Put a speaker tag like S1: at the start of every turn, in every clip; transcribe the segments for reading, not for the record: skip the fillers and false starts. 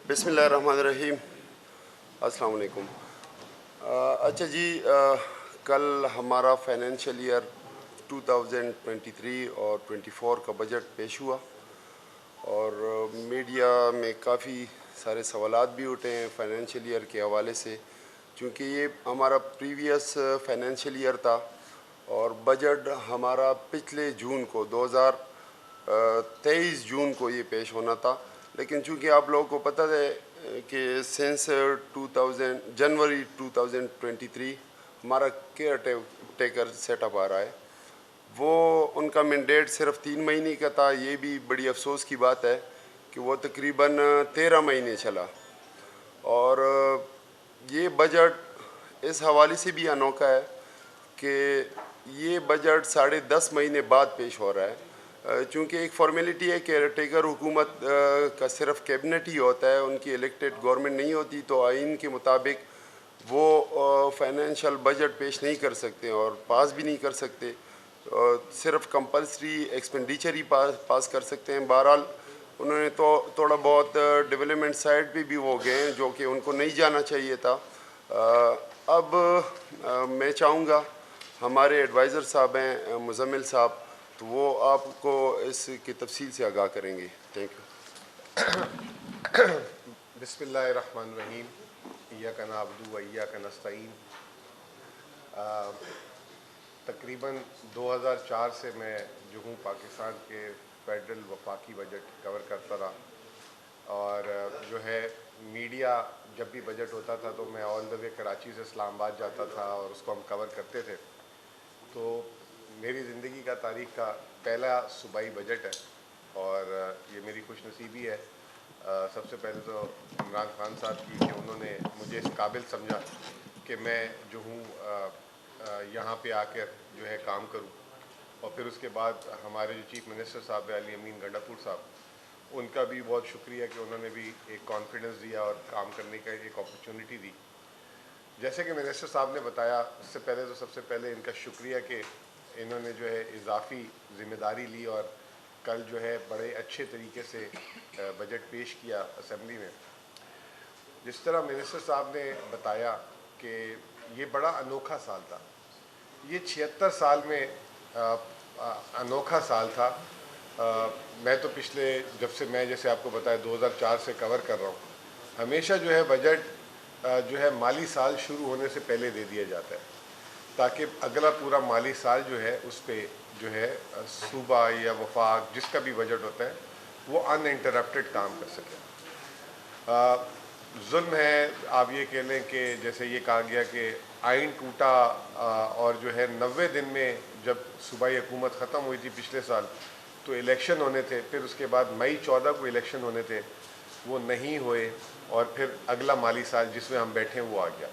S1: بسم اللہ الرحمن الرحیم. السلام علیکم. اچھا جی، کل ہمارا فائنینشیل ایئر 2023 اور 24 کا بجٹ پیش ہوا اور میڈیا میں کافی سارے سوالات بھی اٹھے ہیں فائنینشیل ایئر کے حوالے سے، چونکہ یہ ہمارا پریویس فائنینشیل ایئر تھا اور بجٹ ہمارا پچھلے جون کو 23 جون کو یہ پیش ہونا تھا. لیکن چونکہ آپ لوگوں کو پتہ ہے کہ سنس جنوری 2023 ہمارا کیئر ٹیکر سیٹ اپ آ رہا ہے، وہ ان کا مینڈیٹ صرف 3 مہینے کا تھا. یہ بھی بڑی افسوس کی بات ہے کہ وہ تقریباً 13 مہینے چلا اور یہ بجٹ اس حوالے سے بھی انوکھا ہے کہ یہ بجٹ 10.5 مہینے بعد پیش ہو رہا ہے. چونکہ ایک فارمیلٹی ہے کہ ٹیکر حکومت کا صرف کیبنٹ ہی ہوتا ہے، ان کی الیکٹڈ گورنمنٹ نہیں ہوتی، تو آئین کے مطابق وہ فائنینشیل بجٹ پیش نہیں کر سکتے اور پاس بھی نہیں کر سکتے، صرف کمپلسری ایکسپینڈیچر ہی پاس کر سکتے ہیں. بہرحال انہوں نے تو تھوڑا بہت ڈیولپمنٹ سائڈ پہ بھی وہ گئے ہیں جو کہ ان کو نہیں جانا چاہیے تھا. اب میں چاہوں گا ہمارے ایڈوائزر صاحب ہیں مزمل صاحب، تو وہ آپ کو اس کی تفصیل سے آگاہ کریں گے. Thank you.
S2: بسم اللہ الرحمن الرحیم. ایاک نعبد و ایاک نستعین. تقریباً 2004 سے میں جو ہوں پاکستان کے فیڈرل وفاقی بجٹ کور کرتا رہا، اور جو ہے میڈیا جب بھی بجٹ ہوتا تھا تو میں آل دا وے کراچی سے اسلام آباد جاتا تھا اور اس کو ہم کور کرتے تھے. تو میری زندگی کا تاریخ کا پہلا صوبائی بجٹ ہے اور یہ میری خوش نصیبی ہے سب سے پہلے تو عمران خان صاحب کی کہ انہوں نے مجھے اس قابل سمجھا کہ میں جو ہوں یہاں پہ آ کر جو ہے کام کروں. اور پھر اس کے بعد ہمارے جو چیف منسٹر صاحب علی امین گنڈاپور صاحب، ان کا بھی بہت شکریہ کہ انہوں نے بھی ایک کانفیڈنس دیا اور کام کرنے کا ایک اپرچونٹی دی. جیسے کہ منسٹر صاحب نے بتایا، اس سے پہلے تو سب سے پہلے ان کا شکریہ کہ انہوں نے جو ہے اضافی ذمہ داری لی اور کل جو ہے بڑے اچھے طریقے سے بجٹ پیش کیا اسمبلی میں. جس طرح منسٹر صاحب نے بتایا کہ یہ بڑا انوکھا سال تھا، یہ 76 سال میں انوکھا سال تھا. میں تو پچھلے جب سے میں جیسے آپ کو بتایا 2004 سے کور کر رہا ہوں، ہمیشہ جو ہے بجٹ جو ہے مالی سال شروع ہونے سے پہلے دے دیا جاتا ہے تاکہ اگلا پورا مالی سال جو ہے اس پہ جو ہے صوبہ یا وفاق جس کا بھی بجٹ ہوتا ہے وہ ان انٹرپٹڈ کام کر سکے. ظلم ہے آپ یہ کہہ لیں کہ جیسے یہ کہا گیا کہ آئین ٹوٹا اور جو ہے 90 دن میں جب صوبائی حکومت ختم ہوئی تھی پچھلے سال تو الیکشن ہونے تھے، پھر اس کے بعد مئی 14 کو الیکشن ہونے تھے، وہ نہیں ہوئے اور پھر اگلا مالی سال جس میں ہم بیٹھے ہیں وہ آ گیا.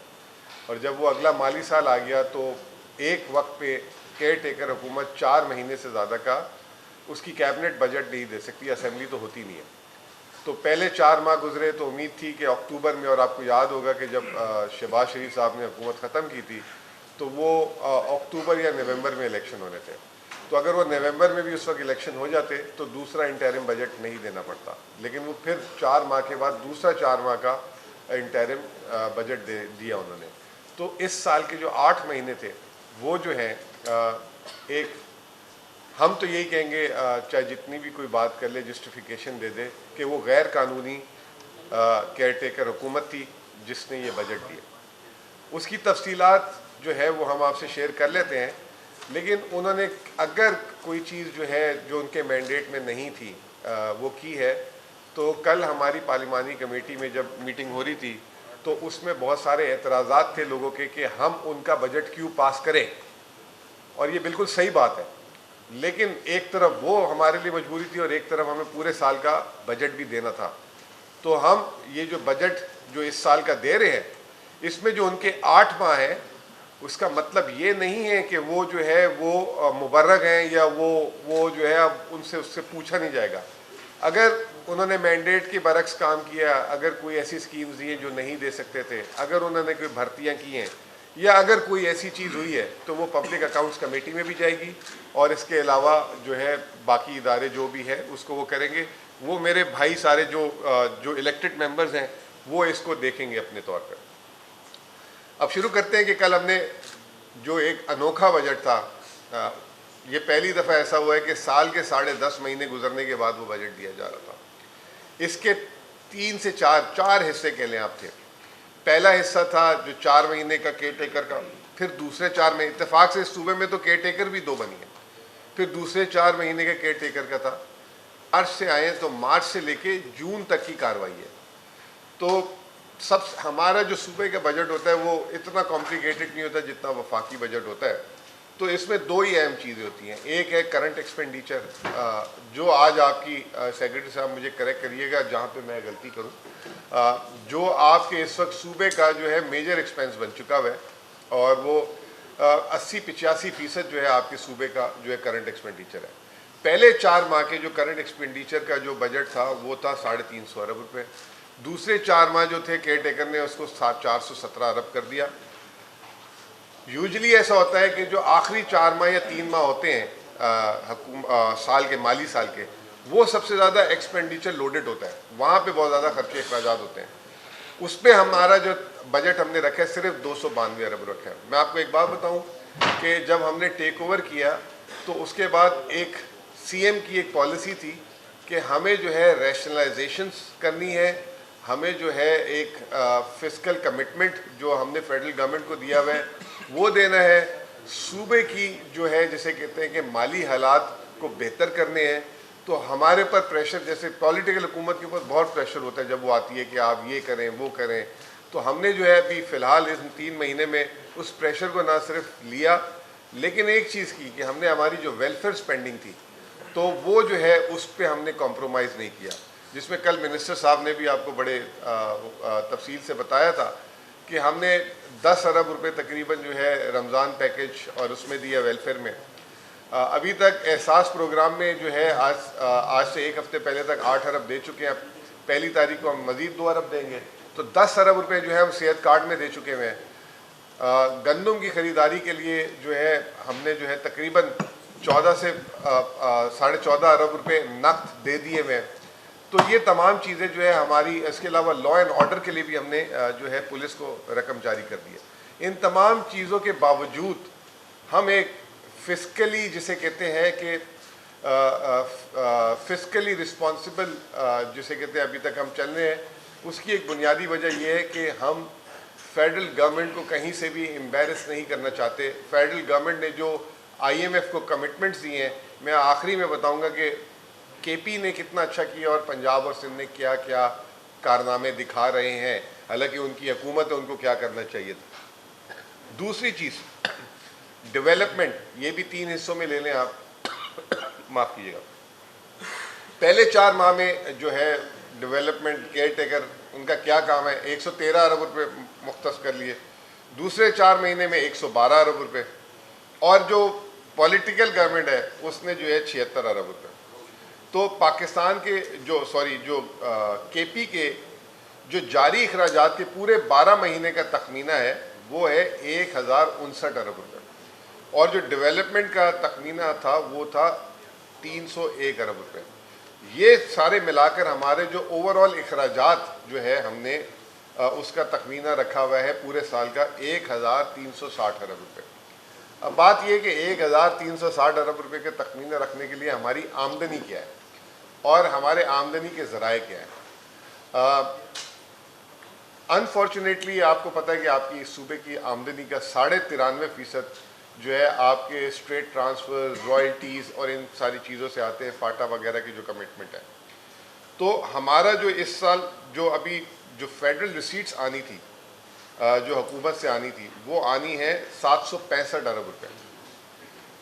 S2: اور جب وہ اگلا مالی سال آ گیا تو ایک وقت پہ کیئر ٹیکر حکومت 4 مہینے سے زیادہ کا اس کی کیبنٹ بجٹ نہیں دے سکتی، اسمبلی تو ہوتی نہیں ہے. تو پہلے 4 ماہ گزرے تو امید تھی کہ اکتوبر میں، اور آپ کو یاد ہوگا کہ جب شہباز شریف صاحب نے حکومت ختم کی تھی تو وہ اکتوبر یا نومبر میں الیکشن ہونے تھے. تو اگر وہ نومبر میں بھی اس وقت الیکشن ہو جاتے تو دوسرا انٹرم بجٹ نہیں دینا پڑتا، لیکن وہ پھر 4 ماہ کے بعد دوسرا 4 ماہ کا انٹرم بجٹ دیا انہوں نے. تو اس سال کے جو 8 مہینے تھے وہ جو ہیں ایک ہم تو یہی کہیں گے چاہے جتنی بھی کوئی بات کر لے جسٹیفیکیشن دے دے کہ وہ غیر قانونی کیئر ٹیکر حکومت تھی جس نے یہ بجٹ دیا. اس کی تفصیلات جو ہے وہ ہم آپ سے شیئر کر لیتے ہیں، لیکن انہوں نے اگر کوئی چیز جو ہے جو ان کے مینڈیٹ میں نہیں تھی وہ کی ہے. تو کل ہماری پارلیمانی کمیٹی میں جب میٹنگ ہو رہی تھی تو اس میں بہت سارے اعتراضات تھے لوگوں کے کہ ہم ان کا بجٹ کیوں پاس کریں، اور یہ بالکل صحیح بات ہے. لیکن ایک طرف وہ ہمارے لیے مجبوری تھی اور ایک طرف ہمیں پورے سال کا بجٹ بھی دینا تھا. تو ہم یہ جو بجٹ جو اس سال کا دے رہے ہیں اس میں جو ان کے 8 ماہ ہیں اس کا مطلب یہ نہیں ہے کہ وہ جو ہے وہ مبرگ ہیں یا وہ جو ہے اب ان سے اس سے پوچھا نہیں جائے گا. اگر انہوں نے مینڈیٹ کے برعکس کام کیا، اگر کوئی ایسی اسکیمز دی ہیں جو نہیں دے سکتے تھے، اگر انہوں نے کوئی بھرتیاں کی ہیں یا اگر کوئی ایسی چیز ہوئی ہے تو وہ پبلک اکاؤنٹس کمیٹی میں بھی جائے گی اور اس کے علاوہ جو ہے باقی ادارے جو بھی ہے اس کو وہ کریں گے. وہ میرے بھائی سارے جو الیکٹڈ ممبرز ہیں وہ اس کو دیکھیں گے اپنے طور پر. اب شروع کرتے ہیں کہ کل ہم نے جو ایک انوکھا بجٹ تھا, یہ پہلی دفعہ ایسا ہوا ہے کہ سال کے 10.5 مہینے گزرنے کے بعد وہ بجٹ دیا جا رہا تھا. اس کے 3 سے 4 حصے کہہ لیں آپ تھے. پہلا حصہ تھا جو 4 مہینے کا کیئر ٹیکر کا, پھر دوسرے 4 مہینے, اتفاق سے اس صوبے میں تو کیئر ٹیکر بھی 2 بنی ہیں, پھر دوسرے 4 مہینے کا کیئر ٹیکر کا تھا. مارچ سے آئے تو مارچ سے لے کے جون تک کی کارروائی ہے. تو ہمارا جو صوبے کا بجٹ ہوتا ہے وہ اتنا کمپلیکیٹڈ نہیں ہوتا جتنا وفاقی بجٹ ہوتا ہے. تو اس میں 2 ہی اہم چیزیں ہوتی ہیں. ایک ہے کرنٹ ایکسپینڈیچر, جو آج آپ کی سیکرٹری صاحب مجھے کریکٹ کریے گا جہاں پہ میں غلطی کروں, جو آپ کے اس وقت صوبے کا جو ہے میجر ایکسپینس بن چکا ہوا ہے, اور وہ 80-85% جو ہے آپ کے صوبے کا جو ہے کرنٹ ایکسپینڈیچر ہے. پہلے 4 ماہ کے جو کرنٹ ایکسپینڈیچر کا جو بجٹ تھا وہ تھا 350 ارب روپے. دوسرے 4 ماہ جو تھے کیئر ٹیکر نے اس کو 417 ارب کر دیا. یوزلی ایسا ہوتا ہے کہ جو آخری 4 ماہ یا 3 ماہ ہوتے ہیں سال کے, مالی سال کے, وہ سب سے زیادہ ایکسپینڈیچر لوڈڈ ہوتا ہے, وہاں پہ بہت زیادہ خرچے اخراجات ہوتے ہیں. اس پہ ہمارا جو بجٹ ہم نے رکھا ہے صرف 292 ارب رکھا ہے. میں آپ کو ایک بات بتاؤں کہ جب ہم نے ٹیک اوور کیا تو اس کے بعد ایک سی ایم کی ایک پالیسی تھی کہ ہمیں جو ہے ریشنلائزیشنس کرنی ہے, ہمیں جو ہے ایک فسکل کمٹمنٹ جو ہم نے فیڈرل گورنمنٹ کو دیا ہوا ہے وہ دینا ہے, صوبے کی جو ہے جسے کہتے ہیں کہ مالی حالات کو بہتر کرنے ہیں. تو ہمارے پر پریشر, جیسے پولیٹیکل حکومت کے اوپر بہت پریشر ہوتا ہے جب وہ آتی ہے کہ آپ یہ کریں وہ کریں, تو ہم نے جو ہے ابھی فی الحال اس 3 مہینے میں اس پریشر کو نہ صرف لیا لیکن ایک چیز کی کہ ہم نے ہماری جو ویلفیئر سپینڈنگ تھی تو وہ جو ہے اس پہ ہم نے کمپرومائز نہیں کیا, جس میں کل منسٹر صاحب نے بھی آپ کو بڑے تفصیل سے بتایا تھا کہ ہم نے 10 ارب روپے تقریباً جو ہے رمضان پیکج اور اس میں دیا ویلفیئر میں. ابھی تک احساس پروگرام میں جو ہے آج سے 1 ہفتے پہلے تک 8 ارب دے چکے ہیں. پہلی تاریخ کو ہم مزید 2 ارب دیں گے, تو 10 ارب روپے جو ہے ہم صحت کارڈ میں دے چکے ہوئے ہیں. گندم کی خریداری کے لیے جو ہے ہم نے جو ہے تقریباً 14 سے 14.5 ارب روپے نقد دے دیے ہوئے ہیں. تو یہ تمام چیزیں جو ہے ہماری, اس کے علاوہ لا اینڈ آرڈر کے لیے بھی ہم نے جو ہے پولیس کو رقم جاری کر دی ہے. ان تمام چیزوں کے باوجود ہم ایک فسکلی جسے کہتے ہیں کہ فسکلی رسپانسبل جسے کہتے ہیں ابھی تک ہم چل رہے ہیں. اس کی ایک بنیادی وجہ یہ ہے کہ ہم فیڈرل گورنمنٹ کو کہیں سے بھی امبیرس نہیں کرنا چاہتے. فیڈرل گورنمنٹ نے جو IMF کو کمٹمنٹس دیے ہیں, میں آخری میں بتاؤں گا کہ کے پی نے کتنا اچھا کیا اور پنجاب اور سندھ نے کیا کیا کارنامے دکھا رہے ہیں, حالانکہ ان کی حکومت ہے, ان کو کیا کرنا چاہیے تھا. دوسری چیز ڈیولپمنٹ, یہ بھی 3 حصوں میں لے لیں آپ, معاف کیجیے گا. پہلے 4 ماہ میں جو ہے ڈیولپمنٹ کیئر ٹیکر ان کا کیا کام ہے, 113 ارب روپے مختص کر لیے. دوسرے 4 مہینے میں 112 ارب روپے, اور جو پولیٹیکل گورنمنٹ ہے اس نے جو ہے 76 ارب روپے. تو پاکستان کے جو کے پی کے جو جاری اخراجات کے پورے 12 مہینے کا تخمینہ ہے وہ ہے 1059 ارب روپے, اور جو ڈیولپمنٹ کا تخمینہ تھا وہ تھا 301 ارب روپے. یہ سارے ملا کر ہمارے جو اوور آل اخراجات جو ہے ہم نے اس کا تخمینہ رکھا ہوا ہے پورے سال کا 1360 ارب روپے. اب بات یہ کہ 1360 ارب روپے کے تخمینہ رکھنے کے لیے ہماری آمدنی کیا ہے اور ہمارے آمدنی کے ذرائع کیا ہیں. انفارچونیٹلی آپ کو پتہ ہے کہ آپ کی اس صوبے کی آمدنی کا 93% جو ہے آپ کے اسٹریٹ ٹرانسفر, رائلٹیز اور ان ساری چیزوں سے آتے ہیں, فاٹا وغیرہ کی جو کمٹمنٹ ہے. تو ہمارا جو اس سال جو ابھی جو فیڈرل ریسیٹس آنی تھی, جو حکومت سے آنی تھی, وہ آنی ہے 765 ارب روپے.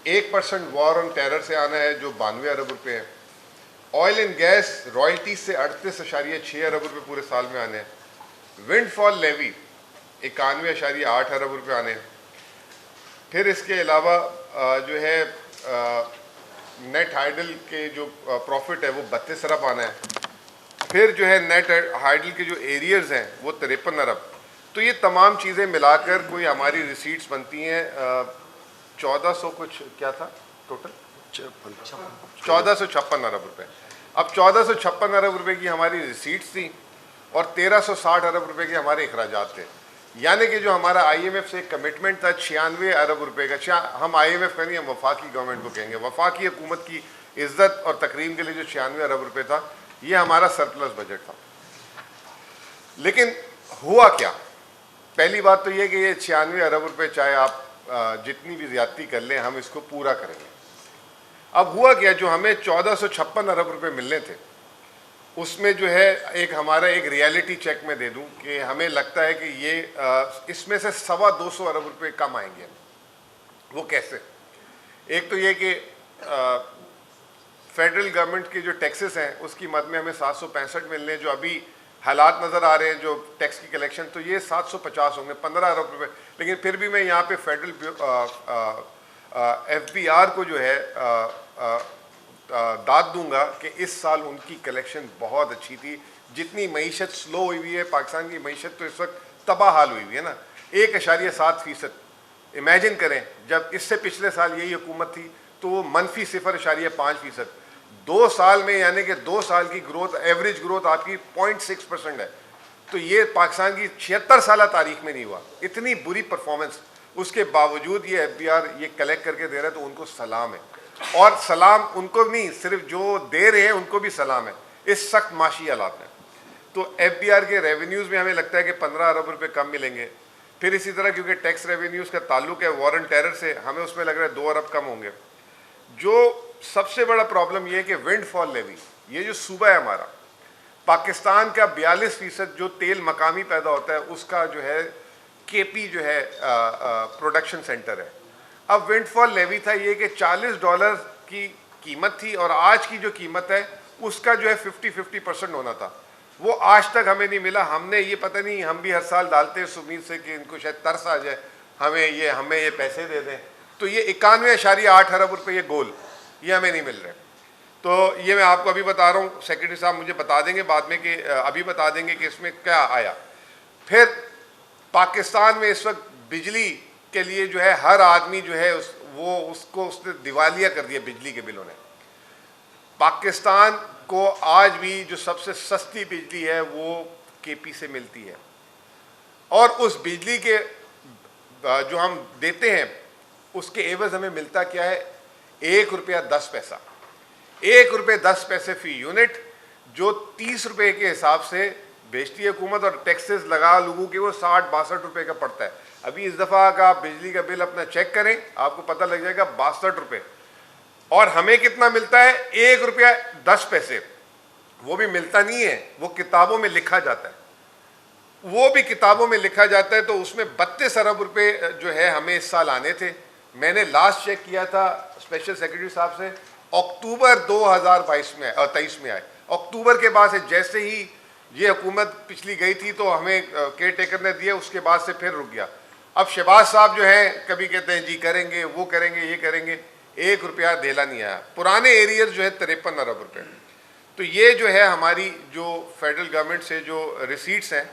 S2: 1% وار آن ٹیرر سے آنا ہے جو 92 ارب روپے ہے. آئل اینڈ گیس رائلٹیز سے 38.6 ارب روپے پورے سال میں آنے ہیں. ونڈ فال لیوی 91.8 ارب روپے آنے ہیں. پھر اس کے علاوہ جو ہے نیٹ ہائیڈل کے جو پروفٹ ہے وہ 32 ارب آنا ہے. پھر جو ہے نیٹ ہائیڈل کے جو ایریئرز ہیں وہ 53 ارب. تو یہ تمام چیزیں ملا کر کوئی ہماری ریسیٹس بنتی ہیں 1400 کچھ کیا تھا ٹوٹل 1456 ارب روپے. اب 1456 ارب روپے کی ہماری ریسیٹس تھیں اور 1360 ارب روپے کے ہمارے اخراجات تھے، یعنی کہ جو ہمارا آئی ایم ایف سے ایک کمٹمنٹ تھا 96 ارب روپے کا، ہم آئی ایم ایف کا نہیں، ہم وفاقی گورنمنٹ کو کہیں گے، وفاقی حکومت کی عزت اور تکریم کے لیے جو 96 ارب روپے تھا، یہ ہمارا سرپلس بجٹ تھا۔ لیکن ہوا کیا؟ پہلی بات تو یہ کہ یہ 96 ارب روپے چاہے آپ جتنی بھی زیادتی کر لیں، ہم اس کو پورا کریں گے۔ اب ہوا کیا، جو ہمیں 1456 ارب روپے ملنے تھے، اس میں جو ہے ایک ہمارا ایک ریالٹی چیک میں دے دوں کہ ہمیں لگتا ہے کہ یہ اس میں سے 225 ارب روپے کم آئیں گے۔ وہ کیسے؟ ایک تو یہ کہ فیڈرل گورنمنٹ کے جو ٹیکسز ہیں اس کی مد میں ہمیں 765 ملنے، جو ابھی حالات نظر آ رہے ہیں جو ٹیکس کی کلیکشن، تو یہ 750 ہوں گے، 15 ارب روپے۔ لیکن پھر بھی میں یہاں پہ فیڈرل ایف بی آر کو جو ہے داد دوں گا کہ اس سال ان کی کلیکشن بہت اچھی تھی۔ جتنی معیشت سلو ہوئی ہوئی ہے، پاکستان کی معیشت تو اس وقت تباہ حال ہوئی ہوئی ہے نا، 1.7%۔ امیجن کریں جب اس سے پچھلے سال یہی حکومت تھی تو وہ -0.5%۔ 2 سال میں، یعنی کہ 2 سال کی گروتھ، ایوریج گروتھ آپ کی 0.6% ہے، تو یہ پاکستان کی 76 سالہ تاریخ میں نہیں ہوا، اتنی بری پرفارمنس۔ اس کے باوجود یہ ایف بی آر یہ کلیکٹ کر کے دے رہا ہے، تو ان کو سلام ہے، اور سلام ان کو نہیں، صرف جو دے رہے ہیں ان کو بھی سلام ہے اس سخت معاشی حالات میں۔ تو ایف بی آر کے ریونیوز میں ہمیں لگتا ہے کہ 15 ارب روپے کم ملیں گے۔ پھر اسی طرح کیونکہ ٹیکس ریونیوز کا تعلق ہے وار اینڈ ٹیرر سے، ہمیں اس میں لگ رہا ہے 2 ارب کم ہوں گے۔ جو سب سے بڑا پرابلم یہ ہے کہ ونڈ فال لیوی، یہ جو صوبہ ہے ہمارا، پاکستان کا 42% جو تیل مقامی پیدا ہوتا ہے اس کا جو ہے کے پی جو ہے پروڈکشن سینٹر ہے۔ اب ونڈ فال لیوی تھا یہ کہ $40 کی قیمت تھی، اور آج کی جو قیمت ہے اس کا جو ہے 50% ہونا تھا، وہ آج تک ہمیں نہیں ملا۔ ہم نے یہ پتہ نہیں، ہم بھی ہر سال ڈالتے ہیں اس امید سے کہ ان کو شاید ترس آ جائے، ہمیں یہ پیسے دے دیں، تو یہ 91.8 ارب روپے یہ گول، یہ ہمیں نہیں مل رہے۔ تو یہ میں آپ کو ابھی بتا رہا ہوں، سیکرٹری صاحب مجھے بتا دیں گے بعد میں کہ ابھی بتا دیں گے کہ اس میں کیا آیا۔ پھر پاکستان میں اس وقت بجلی کے لیے جو ہے ہر آدمی جو ہے اس نے دیوالیہ کر دیا بجلی کے بلوں نے۔ پاکستان کو آج بھی جو سب سے سستی بجلی ہے وہ کے پی سے ملتی ہے، اور اس بجلی کے جو ہم دیتے ہیں اس کے عوض ہمیں ملتا کیا ہے؟ 1 روپیہ 10 پیسہ، 1 روپے 10 پیسے فی یونٹ، جو 30 روپے کے حساب سے بیچتی ہے حکومت، اور ٹیکسز لگا لوگوں کے وہ 60-62 روپے کا پڑتا ہے۔ ابھی اس دفعہ کا آپ بجلی کا بل اپنا چیک کریں، آپ کو پتہ لگ جائے گا 62 روپے، اور ہمیں کتنا ملتا ہے؟ 1 روپیہ 10 پیسے۔ وہ بھی ملتا نہیں ہے، وہ کتابوں میں لکھا جاتا ہے، وہ بھی کتابوں میں لکھا جاتا ہے۔ تو اس میں 32 ارب روپے جو ہے ہمیں اس سال آنے تھے۔ میں نے لاسٹ چیک کیا تھا اسپیشل سیکرٹری صاحب سے، اکتوبر 2023 میں آئے۔ اکتوبر کے بعد سے جیسے ہی یہ حکومت پچھلی گئی تھی تو ہمیں کیئر ٹیکر نے دیا، اس کے بعد سے پھر رک گیا۔ اب شہباز صاحب جو ہیں کبھی کہتے ہیں جی کریں گے، وہ کریں گے، یہ کریں گے، 1 روپیہ دھیلا نہیں آیا۔ پرانے ایریئر جو ہے 53 ارب روپے۔ تو یہ جو ہے ہماری جو فیڈرل گورنمنٹ سے جو ریسیٹس ہیں،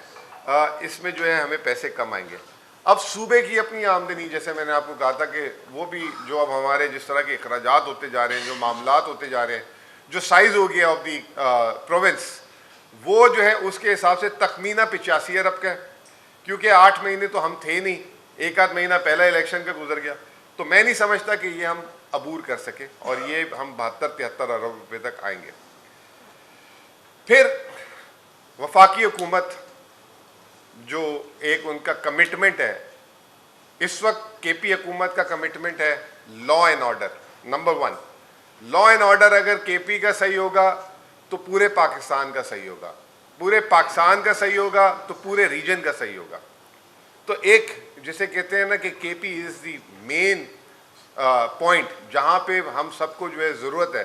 S2: اس میں جو ہے ہمیں پیسے کم آئیں گے۔ اب صوبے کی اپنی آمدنی، جیسے میں نے آپ کو کہا تھا کہ وہ بھی جو اب ہمارے جس طرح کے اخراجات ہوتے جا رہے ہیں، جو معاملات ہوتے جا رہے ہیں، جو سائز ہو گیا آف دی پروونس، وہ جو ہے اس کے حساب سے تخمینہ 85 ارب کا ہے، کیونکہ 8 مہینے تو ہم تھے نہیں، 1 مہینہ پہلا الیکشن کا گزر گیا، تو میں نہیں سمجھتا کہ یہ ہم عبور کر سکے، اور یہ ہم 72-73 ارب روپے تک آئیں گے۔ پھر وفاقی حکومت جو ایک ان کا کمٹمنٹ ہے، اس وقت کے پی حکومت کا کمٹمنٹ ہے law and order. Number 1، law and order اگر کے پی کا صحیح ہوگا تو پورے پاکستان کا صحیح ہوگا، پورے پاکستان کا صحیح ہوگا تو پورے ریجن کا صحیح ہوگا۔ تو ایک جسے کہتے ہیں نا کہ کے پی از دی مین پوائنٹ، جہاں پہ ہم سب کو جو ہے ضرورت ہے،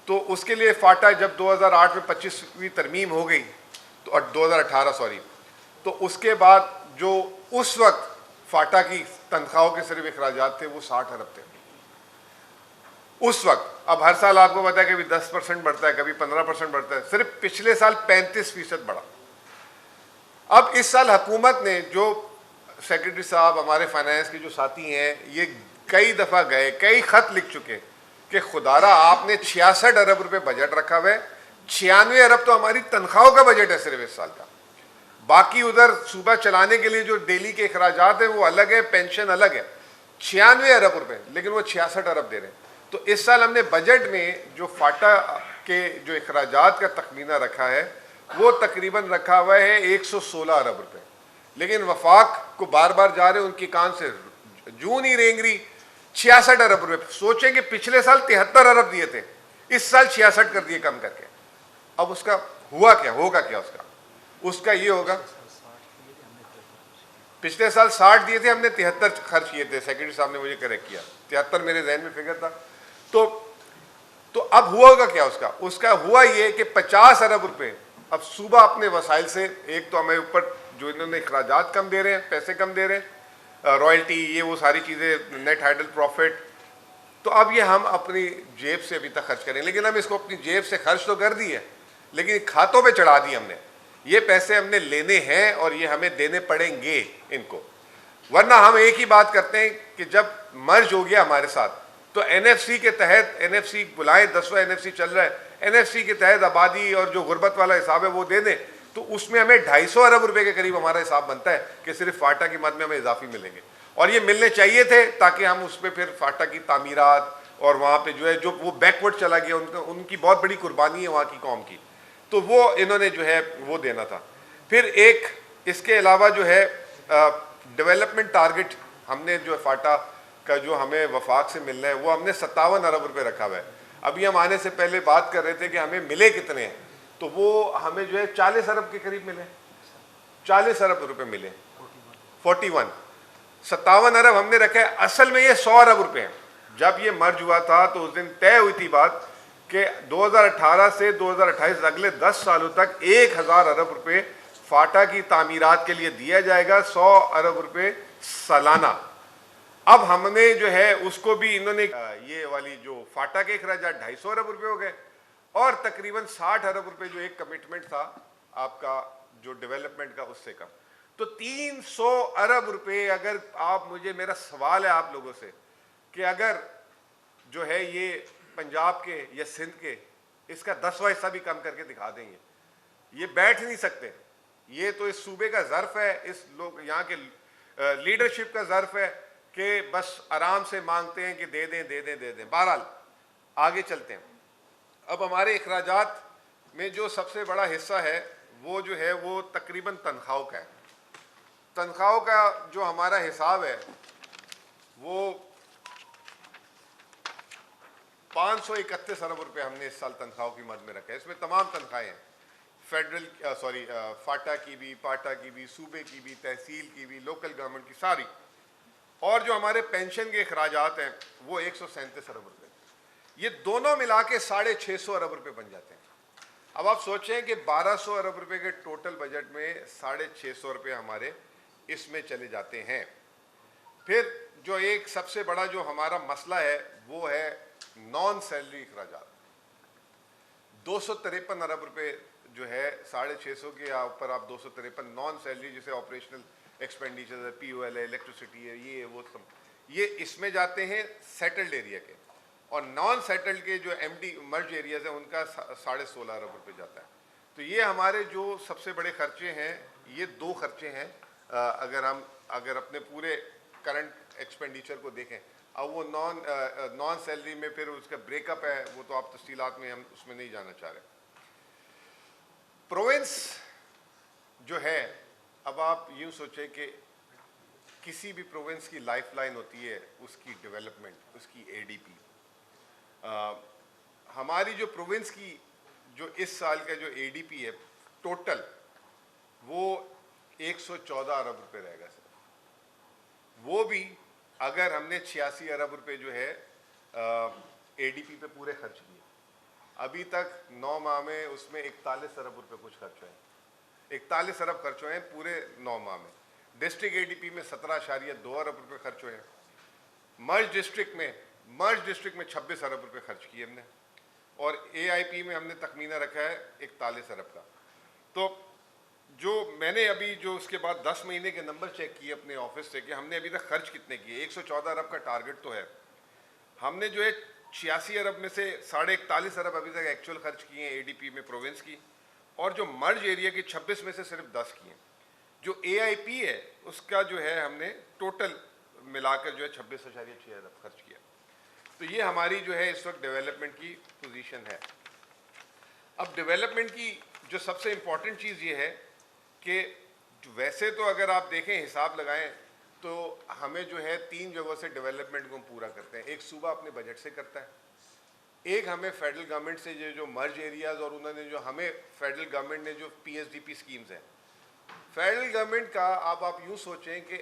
S2: تو اس کے لیے فاٹا جب 2008 میں 25ویں ترمیم ہو گئی، تو 2018 سوری، تو اس کے بعد جو اس وقت فاٹا کی تنخواہوں کے صرف اخراجات تھے وہ 60 ارب تھے اس وقت۔ اب ہر سال آپ کو پتا ہے کبھی 10% بڑھتا ہے، کبھی 15% بڑھتا ہے، صرف پچھلے سال 35% بڑھا۔ اب اس سال حکومت نے، جو سیکرٹری صاحب ہمارے فائنانس کے جو ساتھی ہیں، یہ کئی دفعہ گئے، کئی خط لکھ چکے کہ خدارا آپ نے 66 ارب روپے بجٹ رکھا ہوا ہے, 96 ارب تو ہماری تنخواہوں کا بجٹ ہے صرف اس سال کا, باقی ادھر صوبہ چلانے کے لیے جو ڈیلی کے اخراجات ہیں وہ الگ ہے, پینشن الگ ہے, 96 ارب روپے, لیکن وہ 66 ارب دے رہے ہیں. تو اس سال ہم نے بجٹ میں جو فاٹا کے جو اخراجات کا تخمینہ رکھا ہے وہ تقریباً رکھا ہوا ہے 116 ارب روپے, لیکن وفاق کو بار بار جا رہے ہیں, ان کی کان سے جوں نہیں رینگ رہی. 66 ارب روپے, سوچیں کہ پچھلے سال 73 ارب دیے تھے, اس سال 66 کر دیے کم کر کے. اب اس کا ہوا کیا, ہوگا کیا اس کا یہ ہوگا, پچھلے سال 60 دیے تھے, ہم نے 73 خرچ کیے تھے, سیکرٹری صاحب نے مجھے کریکٹ کیا, 73 میرے ذہن میں فگر تھا. تو اب ہوا ہوگا کیا اس کا ہوا یہ کہ 50 ارب روپے اب صوبہ اپنے وسائل سے, ایک تو ہمیں اوپر جو انہوں نے اخراجات کم دے رہے ہیں, پیسے کم دے رہے ہیں, رائلٹی یہ وہ ساری چیزیں, نیٹ ہائیڈل پروفٹ, تو اب یہ ہم اپنی جیب سے ابھی تک خرچ کریں, لیکن ہم اس کو اپنی جیب سے خرچ تو کر دی ہے, لیکن کھاتوں پہ چڑھا دی ہم نے. یہ پیسے ہم نے لینے ہیں اور یہ ہمیں دینے پڑیں گے ان کو, ورنہ ہم ایک ہی بات کرتے ہیں کہ جب مرج ہو گیا ہمارے ساتھ تو این ایف سی کے تحت, این ایف سی بلائیں, 10واں این ایف سی چل رہا ہے, این ایف سی کے تحت آبادی اور جو غربت والا حساب ہے وہ دے دیں, تو اس میں ہمیں 250 ارب روپے کے قریب ہمارا حساب بنتا ہے کہ صرف فاٹا کی مد میں ہمیں اضافی ملیں گے, اور یہ ملنے چاہیے تھے تاکہ ہم اس پہ پھر فاٹا کی تعمیرات اور وہاں پہ جو ہے جو وہ بیکورڈ چلا گیا, ان کی بہت بڑی قربانی ہے وہاں کی قوم کی, تو وہ انہوں نے جو ہے وہ دینا تھا. پھر ایک اس کے علاوہ جو ہے ڈیولپمنٹ ٹارگٹ ہم نے جو فاٹا کا جو ہمیں وفاق سے ملنا ہے وہ ہم نے 57 ارب روپے رکھا ہوا ہے. ابھی ہم آنے سے پہلے بات کر رہے تھے کہ ہمیں ملے کتنے ہیں, تو وہ ہمیں جو ہے 40 ارب کے قریب ملے, 40 ارب روپے ملے, 41. 57 ارب ہم نے رکھا ہے, اصل میں یہ 100 ارب روپے ہیں. جب یہ مرج ہوا تھا تو اس دن طے ہوئی تھی بات کہ 2018 سے 2028 اگلے 10 سالوں تک 1000 ارب روپے فاٹا کی تعمیرات کے لیے دیا جائے گا, 100 ارب روپے سالانہ. اب ہم نے جو ہے اس کو بھی انہوں نے یہ والی جو فاٹا کے اخراجات 250 ارب روپے ہو گئے, اور تقریباً 60 ارب روپے جو ایک کمٹمنٹ تھا آپ کا جو ڈیولپمنٹ کا, اس سے کم, تو 300 ارب روپے. اگر آپ مجھے, میرا سوال ہے آپ لوگوں سے کہ اگر جو ہے یہ پنجاب کے یا سندھ کے اس کا 10واں حصہ بھی کم کر کے دکھا دیں گے, یہ بیٹھ نہیں سکتے. یہ تو اس صوبے کا ظرف ہے, اس لوگ یہاں کے لیڈرشپ کا ظرف ہے کہ بس آرام سے مانگتے ہیں کہ دے دیں دے دیں دے دیں. بہرحال آگے چلتے ہیں. اب ہمارے اخراجات میں جو سب سے بڑا حصہ ہے وہ جو ہے وہ تقریباً تنخواہوں کا ہے. تنخواہوں کا جو ہمارا حساب ہے وہ 531 ارب روپے ہم نے اس سال تنخواہوں کی مد میں رکھا ہے. اس میں تمام تنخواہیں ہیں, فیڈرل فاٹا کی بھی, پاٹا کی بھی, صوبے کی بھی, تحصیل کی بھی, لوکل گورنمنٹ کی ساری, اور جو ہمارے پینشن کے اخراجات ہیں وہ 137 ارب روپے. یہ دونوں ملا کے 650 ارب روپے بن جاتے ہیں. اب آپ سوچیں کہ 1200 ارب روپے کے ٹوٹل بجٹ میں 650 روپے ہمارے اس میں چلے جاتے ہیں. پھر جو ایک سب سے بڑا جو ہمارا مسئلہ ہے وہ ہے نان سیلری اخراجات. 253 ارب روپے جو ہے 650 کے اوپر آپ 253 نان سیلری, جسے آپریشنل ایکسپینڈیچر ہے, پی او ایل ہے, الیکٹریسٹی ہے, یہ وہ سب, یہ اس میں جاتے ہیں سیٹلڈ ایریا کے, اور نان سیٹلڈ کے جو ایم ڈی مرج ایریاز ہیں ان کا 16.5 ارب روپے جاتا ہے. تو یہ ہمارے جو سب سے بڑے خرچے ہیں, یہ دو خرچے ہیں. اگر اپنے پورے کرنٹ ایکسپینڈیچر کو دیکھیں, اب وہ نان سیلری میں پھر اس کا بریک اپ ہے, وہ تو آپ تفصیلات میں ہم اس میں نہیں جانا چاہ رہے. پروونس جو ہے, اب آپ یوں سوچیں کہ کسی بھی پروونس کی لائف لائن ہوتی ہے اس کی ڈیولپمنٹ, اس کی اے ڈی پی. ہماری جو پروونس کی جو اس سال کا جو اے ڈی پی ہے ٹوٹل وہ 114 ارب روپے رہے گا سر. وہ بھی اگر ہم نے 86 ارب روپے جو ہے اے ڈی پی پہ پورے خرچ کیے. ابھی تک 9 ماہ میں اس میں 41 ارب روپے کچھ خرچ ہوئے ہیں, 41 ارب خرچ ہوئے ہیں پورے 9 ماہ میں. ڈسٹرکٹ اے ڈی پی میں 17.2 ارب روپے خرچ ہوئے ہیں. مرج ڈسٹرکٹ میں 26 ارب روپے خرچ کیے ہم نے, اور اے آئی پی میں ہم نے تخمینہ رکھا ہے 41 ارب کا. تو جو میں نے ابھی جو اس کے بعد 10 مہینے کے نمبر چیک کیے اپنے آفس سے کہ ہم نے ابھی تک خرچ کتنے کیے. 114 ارب کا ٹارگٹ تو ہے, ہم نے جو ہے
S3: 86 ارب میں سے 41.5 ارب ابھی تک ایکچوئل خرچ کیے ہیں ADP میں پروونس کی, اور جو مرج ایریا کے 26 میں سے صرف 10 کیے ہیں. جو AIP ہے اس کا جو ہے ہم نے ٹوٹل ملا کر جو ہے 26.6 ارب خرچ کیا. تو یہ ہماری جو ہے اس وقت ڈیولپمنٹ کی پوزیشن ہے. اب ڈیولپمنٹ کی جو سب سے امپورٹنٹ چیز یہ ہے کہ ویسے تو اگر آپ دیکھیں حساب لگائیں تو ہمیں جو ہے 3 جگہوں سے ڈیولپمنٹ کو ہم پورا کرتے ہیں. ایک صوبہ اپنے بجٹ سے کرتا ہے, ایک ہمیں فیڈرل گورنمنٹ سے جو مرج ایریاز, اور انہوں نے جو ہمیں فیڈرل گورنمنٹ نے جو PSDP سکیمز ہیں, فیڈرل گورنمنٹ کا اب آپ یوں سوچیں کہ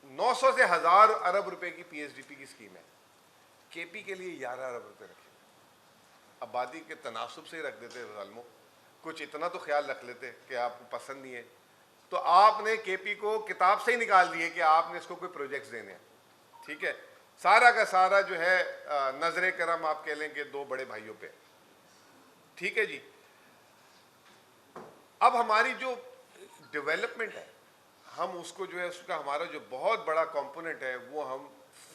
S3: 900 سے 1000 ارب روپے کی PSDP کی سکیم ہے. KP کے لیے 11 ارب روپے رکھے, آبادی کے تناسب سے ہی رکھ دیتے ظالموں, کچھ اتنا تو خیال رکھ لیتے کہ آپ کو پسند نہیں ہے تو آپ نے KP کو کتاب سے ہی نکال دیے کہ آپ نے اس کو کوئی پروجیکٹس دینے ہیں. ٹھیک ہے, سارا کا سارا جو ہے نظر کرم آپ کہہ لیں کہ 2 بڑے بھائیوں پہ. ٹھیک ہے جی. اب ہماری جو ڈیولپمنٹ ہے ہم اس کو جو ہے اس کا ہمارا جو بہت بڑا کمپوننٹ ہے وہ ہم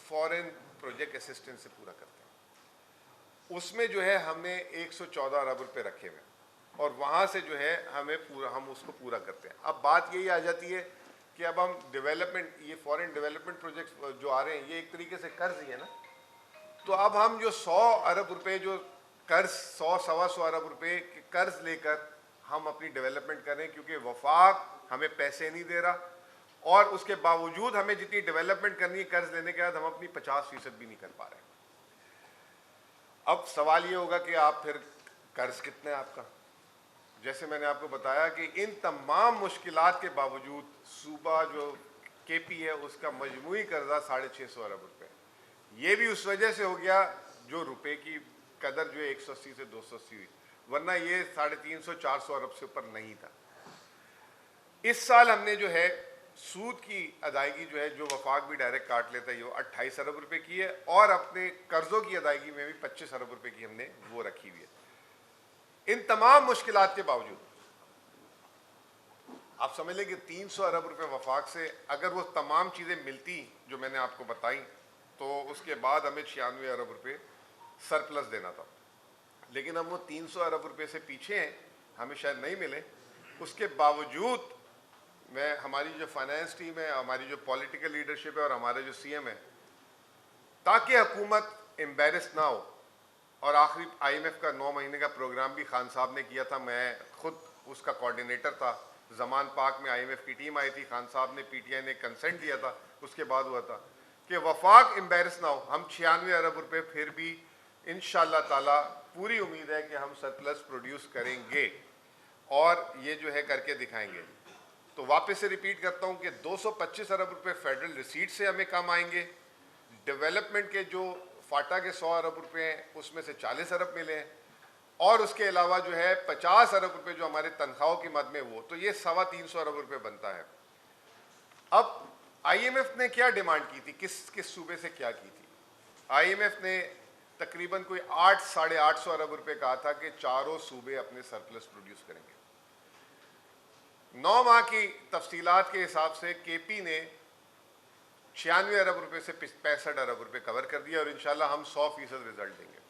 S3: فورن پروجیکٹ اسسٹنس سے پورا کرتے ہیں. اس میں جو ہے ہم نے 114 ارب روپے رکھے ہوئے, اور وہاں سے جو ہے ہم اس کو پورا کرتے ہیں. اب بات یہی آ جاتی ہے کہ اب ہم ڈیولپمنٹ, یہ فورن ڈیولپمنٹ پروجیکٹس جو آ رہے ہیں یہ ایک طریقے سے قرض ہی ہے نا. تو اب ہم جو 100 ارب روپے جو قرض 100-125 ارب روپے قرض لے کر ہم اپنی ڈیولپمنٹ کریں, کیونکہ وفاق ہمیں پیسے نہیں دے رہا, اور اس کے باوجود ہمیں جتنی ڈیولپمنٹ کرنی ہے قرض لینے کے بعد ہم اپنی 50% بھی نہیں کر پا رہے. اب سوال یہ ہوگا کہ آپ پھر قرض کتنا ہے آپ کا. جیسے میں نے آپ کو بتایا کہ ان تمام مشکلات کے باوجود صوبہ جو KP ہے اس کا مجموعی قرضہ 650 ارب روپے. یہ بھی اس وجہ سے ہو گیا جو روپے کی قدر جو ہے 180 سے 280 ہوئی, ورنہ یہ 350-400 ارب سے اوپر نہیں تھا. اس سال ہم نے جو ہے سود کی ادائیگی جو ہے جو وفاق بھی ڈائریکٹ کاٹ لیتا ہے وہ 28 ارب روپے کی ہے, اور اپنے قرضوں کی ادائیگی میں بھی 25 ارب روپے کی ہم نے وہ رکھی ہوئی ہے. ان تمام مشکلات کے باوجود آپ سمجھ لیں کہ 300 ارب روپے وفاق سے اگر وہ تمام چیزیں ملتی جو میں نے آپ کو بتائیں تو اس کے بعد ہمیں 96 ارب روپے سرپلس دینا تھا. لیکن ہم وہ 300 ارب روپے سے پیچھے ہیں, ہمیں شاید نہیں ملے. اس کے باوجود میں ہماری جو فائنانس ٹیم ہے, ہماری جو پولیٹیکل لیڈرشپ ہے, اور ہمارے جو CM ہے, تاکہ حکومت امبیرس نہ ہو, اور آخری IMF کا 9 مہینے کا پروگرام بھی خان صاحب نے کیا تھا, میں خود اس کا کوارڈینیٹر تھا. زمان پاک میں IMF کی ٹیم آئی تھی, خان صاحب نے PTI نے کنسنٹ دیا تھا, اس کے بعد ہوا تھا کہ وفاق امبیرس نہ ہو. ہم 96 ارب روپے پھر بھی انشاءاللہ تعالی پوری امید ہے کہ ہم سرپلس پروڈیوس کریں گے, اور یہ جو ہے کر کے دکھائیں گے. تو واپس سے ریپیٹ کرتا ہوں کہ 225 ارب روپے فیڈرل ریسیٹ سے ہمیں کم آئیں گے. ڈیولپمنٹ کے جو فاٹا کے 100 ارب روپے ہیں اس میں سے 40 ارب ملے ہیں, اور اس کے علاوہ جو ہے 50 ارب روپے جو ہمارے تنخواہوں کی مد میں وہ, تو یہ 325 ارب روپے بنتا ہے. اب IMF نے کیا ڈیمانڈ کی تھی, کس صوبے سے کیا کی تھی. IMF نے تقریباً کوئی 800-850 ارب روپے کہا تھا کہ چاروں صوبے اپنے سرپلس پروڈیوس کریں گے. 9 ماہ کی تفصیلات کے حساب سے KP نے 96 ارب روپے سے 65 ارب روپے کور کر دیا, اور انشاءاللہ ہم 100% رزلٹ دیں گے.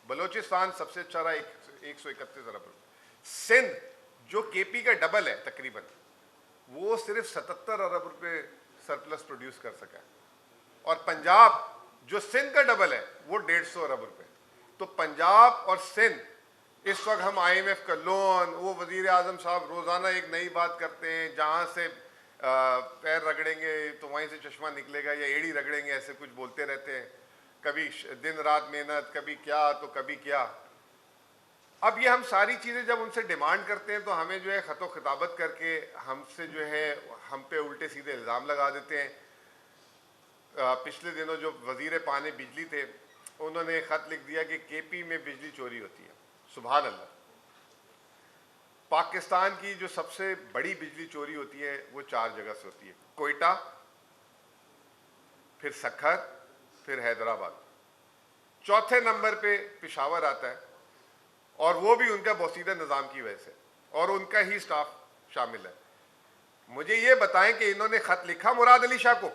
S3: بلوچستان سب سے اچھا رہا 131 ارب روپے. سندھ جو KP کا ڈبل ہے تقریباً, وہ صرف 77 ارب روپے سرپلس پروڈیوس کر سکا ہے, اور پنجاب جو سندھ کا ڈبل ہے وہ 150 ارب روپے. تو پنجاب اور سندھ اس وقت ہم IMF کا لون, وہ وزیر اعظم صاحب روزانہ ایک نئی بات کرتے ہیں, جہاں سے پیر رگڑیں گے تو وہیں سے چشمہ نکلے گا, یا ایڑی رگڑیں گے, ایسے کچھ بولتے رہتے ہیں. کبھی دن رات محنت, کبھی کیا تو کبھی کیا. اب یہ ہم ساری چیزیں جب ان سے ڈیمانڈ کرتے ہیں تو ہمیں جو ہے خط و خطابت کر کے ہم سے جو ہے ہم پہ الٹے سیدھے الزام لگا دیتے ہیں. پچھلے دنوں جو وزیر پانی بجلی تھے انہوں نے خط لکھ دیا کہ KP میں بجلی چوری ہوتی ہے. سبحان اللہ. پاکستان کی جو سب سے بڑی بجلی چوری ہوتی ہے وہ 4 جگہ سے ہوتی ہے, کوئٹہ, پھر سکھر, پھر حیدرآباد. چوتھے نمبر پہ پشاور آتا ہے, اور وہ بھی ان کا بوسیدہ نظام کی وجہ سے, اور ان کا ہی سٹاف شامل ہے. مجھے یہ بتائیں کہ انہوں نے خط لکھا مراد علی شاہ کو,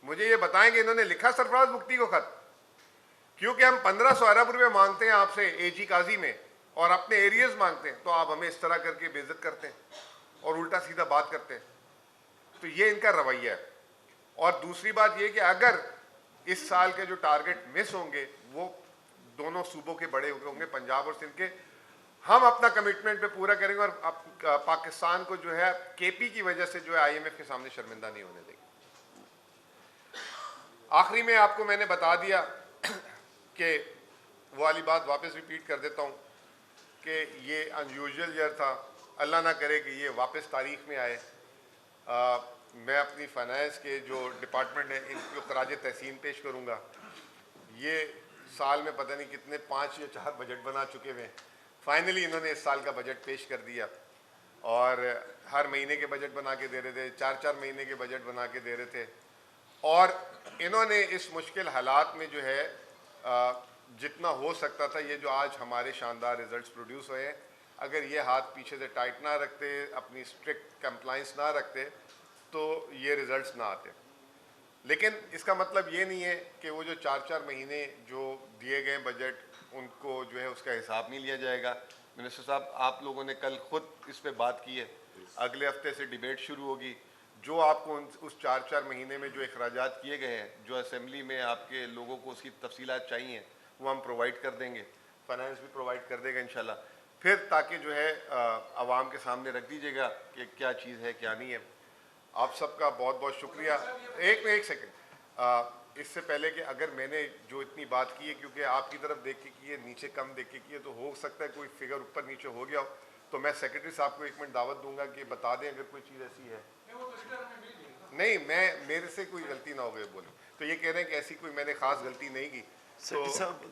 S3: مجھے یہ بتائیں کہ انہوں نے لکھا سرفراز مفتی کو خط کیونکہ ہم 1500 ارب روپے مانگتے ہیں آپ سے AG قاضی میں اور اپنے ایریز مانگتے ہیں، تو آپ ہمیں اس طرح کر کے بے عزت کرتے ہیں اور الٹا سیدھا بات کرتے ہیں. تو یہ ان کا رویہ ہے. اور دوسری بات یہ کہ اگر اس سال کے جو ٹارگٹ مس ہوں گے وہ دونوں صوبوں کے بڑے ہوں گے، پنجاب اور سندھ کے، ہم اپنا کمٹمنٹ پہ پورا کریں گے اور پاکستان کو جو ہے KP کی وجہ سے جو ہے IMF کے سامنے شرمندہ نہیں ہونے دیں گے. آخری میں آپ کو میں نے بتا دیا کہ وہ والی بات واپس ریپیٹ کر دیتا ہوں کہ یہ انیوژل ایئر تھا، اللہ نہ کرے کہ یہ واپس تاریخ میں آئے. میں اپنی فائنانس کے جو ڈپارٹمنٹ ہے ان کو خراج تحسین پیش کروں گا. یہ سال میں پتہ نہیں کتنے 5 یا 4 بجٹ بنا چکے ہوئے ہیں. فائنلی انہوں نے اس سال کا بجٹ پیش کر دیا اور ہر مہینے کے بجٹ بنا کے دے رہے تھے، 4 مہینے کے بجٹ بنا کے دے رہے تھے. اور انہوں نے اس مشکل حالات میں جو ہے جتنا ہو سکتا تھا، یہ جو آج ہمارے شاندار ریزلٹس پروڈیوس ہوئے ہیں، اگر یہ ہاتھ پیچھے سے ٹائٹ نہ رکھتے، اپنی اسٹرکٹ کمپلائنس نہ رکھتے تو یہ ریزلٹس نہ آتے. لیکن اس کا مطلب یہ نہیں ہے کہ وہ جو 4 مہینے جو دیے گئے بجٹ ان کو جو ہے اس کا حساب نہیں لیا جائے گا. منسٹر صاحب آپ لوگوں نے کل خود اس پہ بات کی ہے، اگلے ہفتے سے ڈیبیٹ شروع ہوگی. جو آپ کو اس 4 مہینے میں جو اخراجات کیے گئے ہیں، جو اسمبلی میں آپ کے لوگوں کو اس کی تفصیلات چاہیے، وہ ہم پرووائڈ کر دیں گے. فائنانس بھی پرووائڈ کر دے گا انشاءاللہ. پھر تاکہ جو ہے عوام کے سامنے رکھ دیجیے گا کہ کیا چیز ہے کیا نہیں ہے. آپ سب کا بہت بہت شکریہ. ایک سیکنڈ، اس سے پہلے کہ اگر میں نے جو اتنی بات کی ہے کیونکہ آپ کی طرف دیکھ کے کی ہے، نیچے کم دیکھ کے کی ہے، تو ہو سکتا ہے کوئی فگر اوپر نیچے ہو گیا ہو، تو میں سیکرٹری صاحب کو 1 منٹ دعوت دوں گا کہ بتا دیں اگر کوئی چیز ایسی ہے. نہیں، میرے سے کوئی غلطی نہ ہو گئی بولے تو یہ کہہ رہے ہیں کہ ایسی کوئی میں نے خاص غلطی نہیں کی.
S1: سیکرٹری صاحب